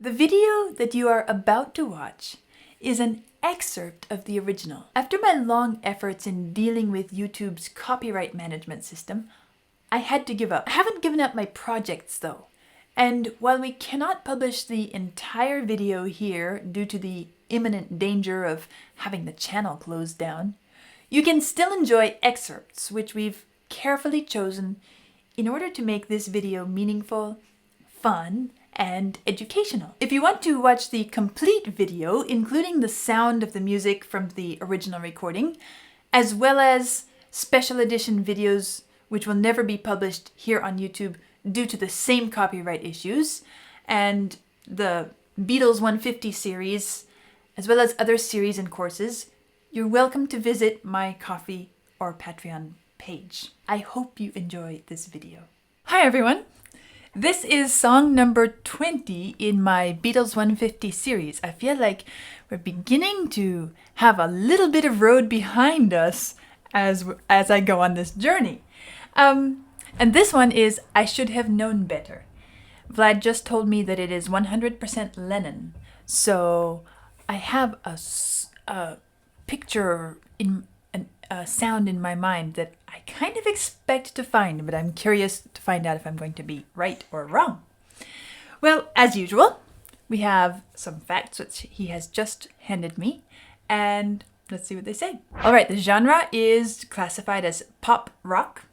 The video that you are about to watch is an excerpt of the original. After my long efforts in dealing with YouTube's copyright management system, I had to give up. I haven't given up my projects though. And while we cannot publish the entire video here due to the imminent danger of having the channel closed down, you can still enjoy excerpts which we've carefully chosen in order to make this video meaningful, fun, and educational. If you want to watch the complete video, including the sound of the music from the original recording, as well as special edition videos which will never be published here on YouTube due to the same copyright issues, and the Beatles 150 series, as well as other series and courses, you're welcome to visit my Ko-fi or Patreon page. I hope you enjoy this video. Hi everyone! This is song number 20 in my Beatles 150 series. I feel like we're beginning to have a little bit of road behind us as I go on this journey. And this one is I Should Have Known Better. Vlad just told me that it is 100% Lennon. So I have a picture, a sound in my mind that I kind of expect to find, but I'm curious to find out if I'm going to be right or wrong. Well, as usual, we have some facts which he has just handed me, and let's see what they say. All right, the genre is classified as pop rock.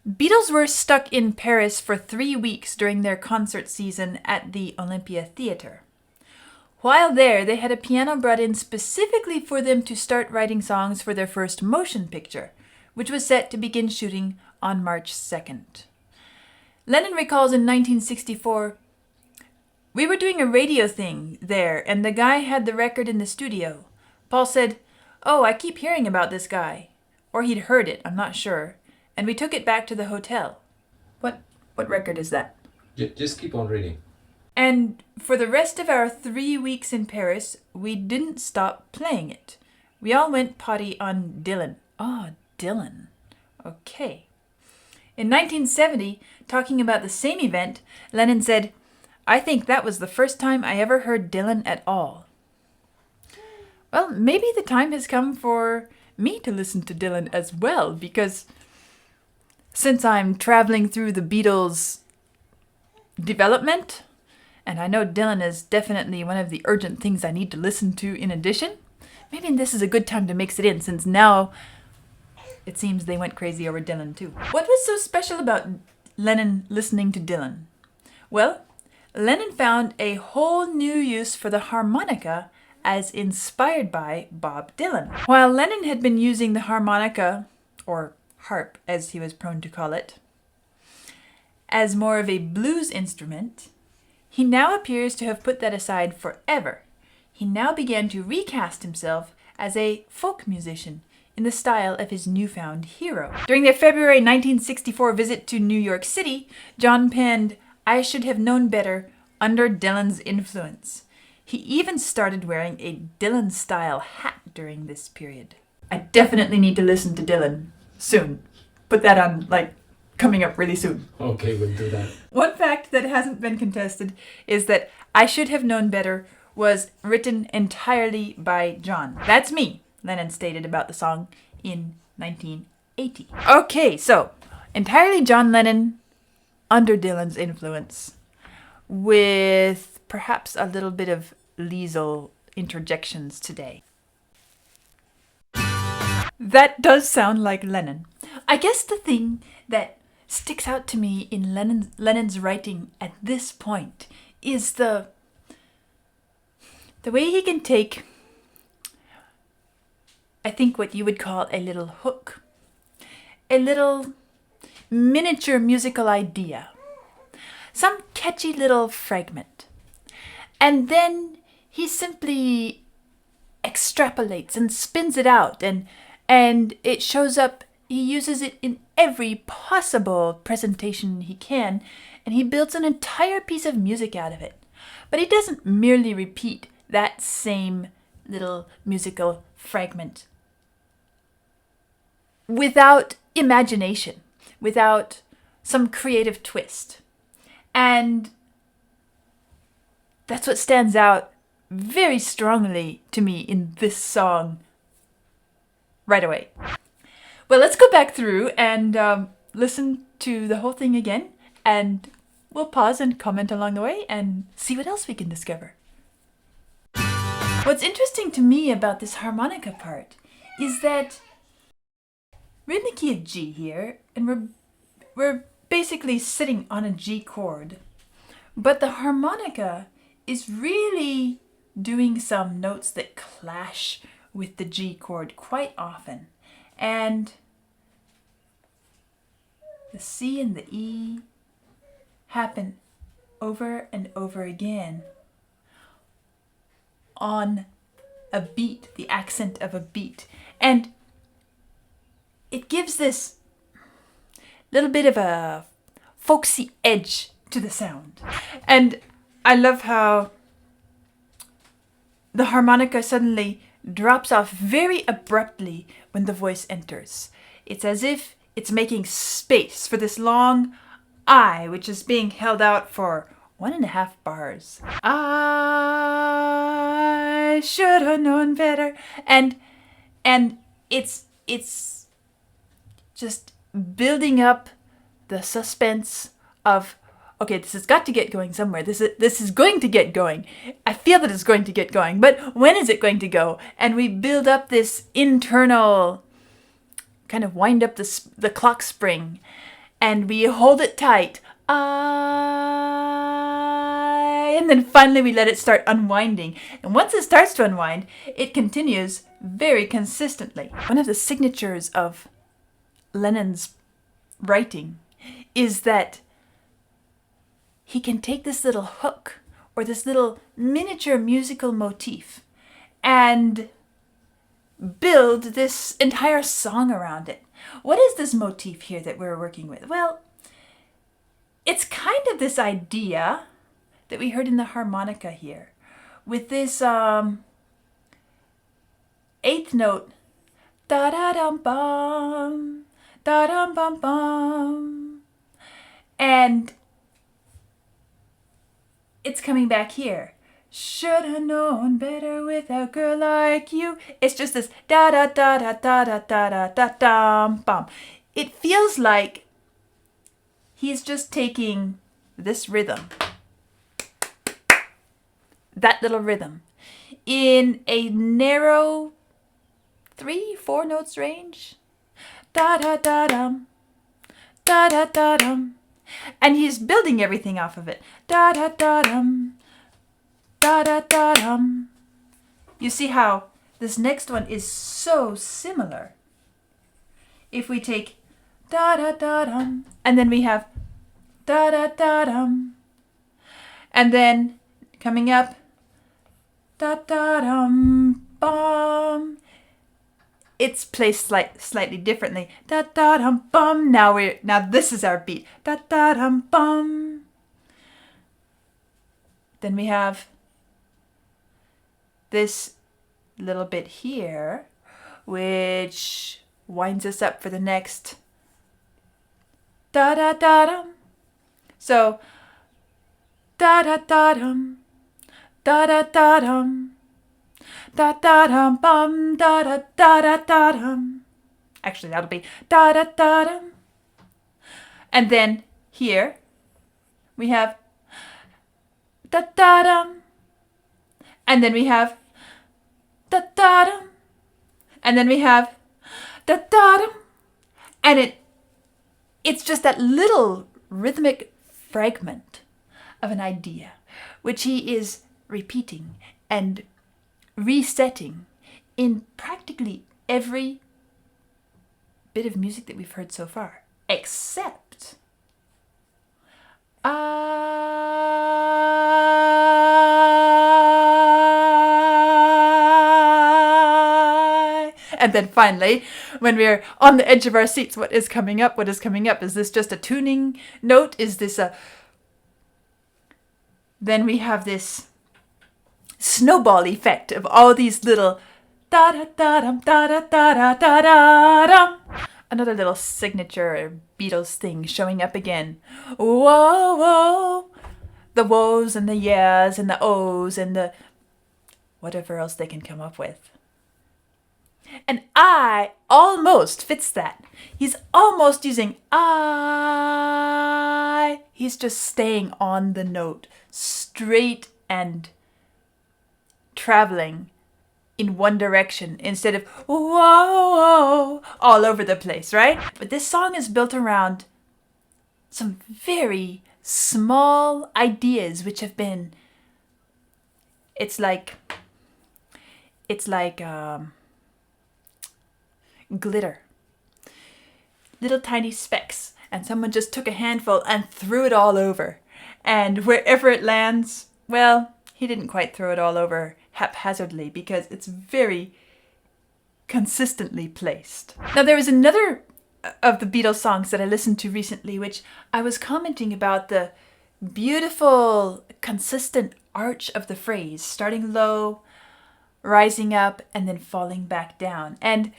Beatles were stuck in Paris for 3 weeks during their concert season at the Olympia Theatre. While there, they had a piano brought in specifically for them to start writing songs for their first motion picture, which was set to begin shooting on March 2nd. Lennon recalls in 1964, "We were doing a radio thing there, and the guy had the record in the studio. Paul said, 'Oh, I keep hearing about this guy.' Or he'd heard it, I'm not sure. And we took it back to the hotel." What record is that? Just keep on reading. "And for the rest of our 3 weeks in Paris, we didn't stop playing it. We all went potty on Dylan." Oh, Dylan. Okay. In 1970, talking about the same event, Lennon said, "I think that was the first time I ever heard Dylan at all." Well, maybe the time has come for me to listen to Dylan as well, because since I'm traveling through the Beatles' development, and I know Dylan is definitely one of the urgent things I need to listen to in addition, maybe this is a good time to mix it in, since now it seems they went crazy over Dylan too. What was so special about Lennon listening to Dylan? Well, Lennon found a whole new use for the harmonica as inspired by Bob Dylan. While Lennon had been using the harmonica, or harp as he was prone to call it, as more of a blues instrument, he now appears to have put that aside forever. He now began to recast himself as a folk musician in the style of his newfound hero. During their February 1964 visit to New York City, John penned "I Should Have Known Better" under Dylan's influence. He even started wearing a Dylan-style hat during this period. I definitely need to listen to Dylan soon. Put that on, coming up really soon. Okay, we'll do that. One fact that hasn't been contested is that "I Should Have Known Better" was written entirely by John. That's me, Lennon stated about the song in 1980. Okay, so entirely John Lennon under Dylan's influence, with perhaps a little bit of Liesl interjections today. That does sound like Lennon. I guess the thing that sticks out to me in Lennon's writing at this point is the way he can take, I think, what you would call a little hook, a little miniature musical idea, some catchy little fragment, and then he simply extrapolates and spins it out, and it shows up. He uses it in every possible presentation he can, and he builds an entire piece of music out of it. But he doesn't merely repeat that same little musical fragment without imagination, without some creative twist. And That's what stands out very strongly to me in this song right away. Well, let's go back through and listen to the whole thing again, and we'll pause and comment along the way and see what else we can discover. What's interesting to me about this harmonica part is that we're in the key of G here, and we're basically sitting on a G chord, but the harmonica is really doing some notes that clash with the G chord quite often. And the C and the E happen over and over again on a beat, the accent of a beat. And it gives this little bit of a folksy edge to the sound. And I love how the harmonica suddenly drops off very abruptly when the voice enters. It's as if it's making space for this long I, which is being held out for 1.5 bars. I should have known better. And it's just building up the suspense of, okay, this has got to get going somewhere. This is going to get going. I feel that it's going to get going, but when is it going to go? And we build up this internal, kind of wind up the clock spring, and we hold it tight. And then finally we let it start unwinding. And once it starts to unwind, it continues very consistently. One of the signatures of Lennon's writing is that he can take this little hook or this little miniature musical motif and build this entire song around it. What is this motif here that we're working with? Well, it's kind of this idea that we heard in the harmonica here with this eighth note, da-da-dum-bum, da-dum-bum-bum, and it's coming back here. Should have known better with a girl like you. It's just this da da da da da da da da da dum bum. It feels like he's just taking this rhythm, that little rhythm, in a narrow 3-4 notes range. Da da da dum, da da da dum. And he's building everything off of it. Da da da dum, da da da dum. You see how this next one is so similar. If we take da da da dum, and then we have da da da dum, and then coming up da da dum bum. It's placed slightly differently. Da da dum bum. Now this is our beat. Da da dum bum. Then we have this little bit here, which winds us up for the next da da da dum. So da da da dum, da da da dum. Da da dum bum, da da da da da dum. Actually, that'll be da da da dum. And then here we have da da dum. And then we have da da dum. And then we have da da dum. And it's just that little rhythmic fragment of an idea, which he is repeating and resetting in practically every bit of music that we've heard so far, except I. And then finally, when we're on the edge of our seats, what is coming up? What is coming up? Is this just a tuning note? Is this a... Then we have this snowball effect of all these little da da da dum da da da da da da dum. Another little signature Beatles thing showing up again. Whoa, whoa. the woes and the yeahs and the ohs and the whatever else they can come up with. And I almost fits that. He's almost using I. He's just staying on the note, straight and traveling in one direction instead of whoa, all over the place, right? But this song is built around some very small ideas which have been, it's like glitter. Little tiny specks. And someone just took a handful and threw it all over. And wherever it lands, well, he didn't quite throw it all over haphazardly because it's very consistently placed. Now, there was another of the Beatles songs that I listened to recently, which I was commenting about the beautiful, consistent arch of the phrase, starting low, rising up, and then falling back down. And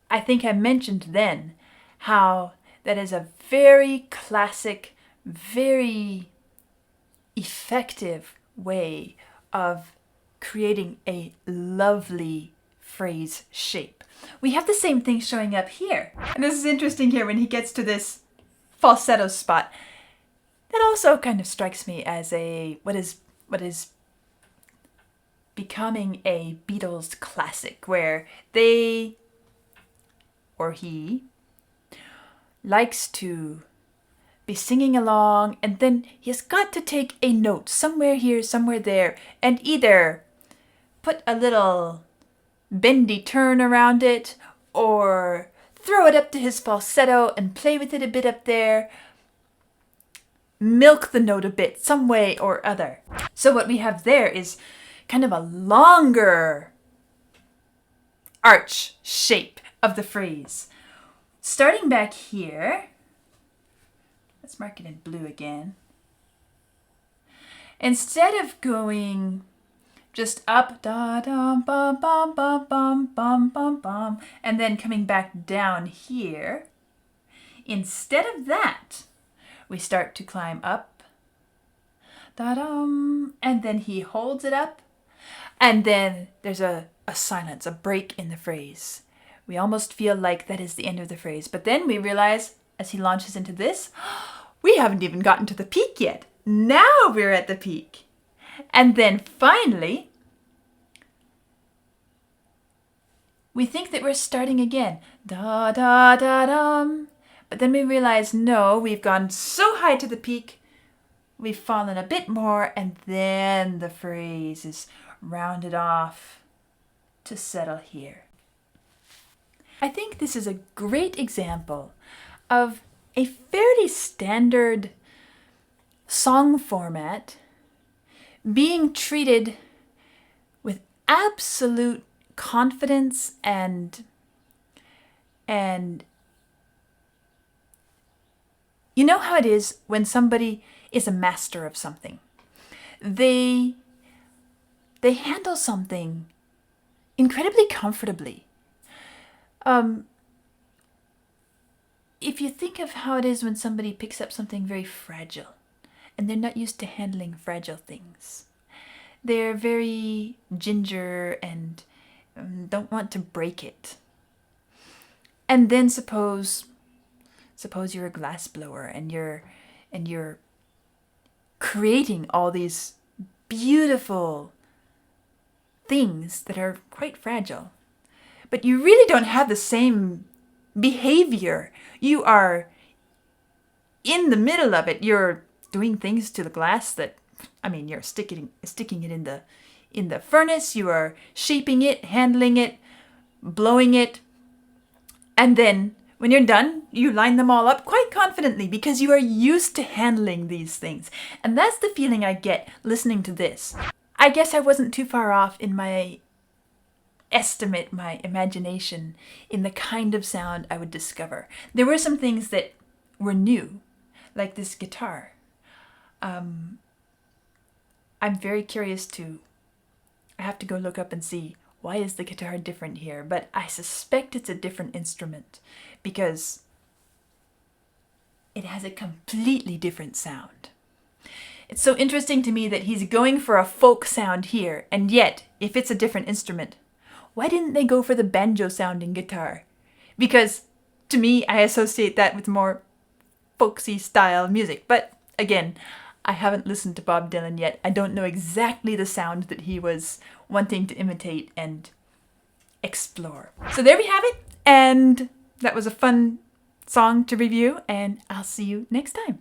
I think I mentioned then how that is a very classic, very effective way of creating a lovely phrase shape. We have the same thing showing up here. And this is interesting here when he gets to this falsetto spot. That also kind of strikes me as what is becoming a Beatles classic, where they, or he, likes to be singing along, and then he's got to take a note somewhere here, somewhere there, and either put a little bendy turn around it, or throw it up to his falsetto and play with it a bit up there, milk the note a bit, some way or other. So what we have there is kind of a longer arch shape of the phrase. Starting back here, let's mark it in blue again. Instead of going just up, da dum bum bum bum bum bum bum bum, and then coming back down here, instead of that, we start to climb up, da dum, and then he holds it up, and then there's a silence, a break in the phrase. We almost feel like that is the end of the phrase. But then we realize, as he launches into this, we haven't even gotten to the peak yet. Now we're at the peak. And then finally, we think that we're starting again. Da da da dum. But then we realize, no, we've gone so high to the peak, we've fallen a bit more, and then the phrase is rounded off to settle here. I think this is a great example of a fairly standard song format being treated with absolute confidence and you know how it is when somebody is a master of something. They handle something incredibly comfortably. If you think of how it is when somebody picks up something very fragile and they're not used to handling fragile things. They're very ginger and don't want to break it. And then suppose you're a glass blower and you're creating all these beautiful things that are quite fragile. But you really don't have the same behavior. You are in the middle of it. You're doing things to the glass that, you're sticking it in the furnace. You are shaping it, handling it, blowing it. And then when you're done, you line them all up quite confidently because you are used to handling these things. And that's the feeling I get listening to this. I guess I wasn't too far off in my estimate, my imagination, in the kind of sound I would discover. There were some things that were new, like this guitar. I'm very curious I have to go look up and see, why is the guitar different here? But I suspect it's a different instrument because it has a completely different sound. It's so interesting to me that he's going for a folk sound here, and yet, if it's a different instrument, why didn't they go for the banjo sounding guitar? Because to me, I associate that with more folksy style music. But again, I haven't listened to Bob Dylan yet. I don't know exactly the sound that he was wanting to imitate and explore. So there we have it, and that was a fun song to review, and I'll see you next time.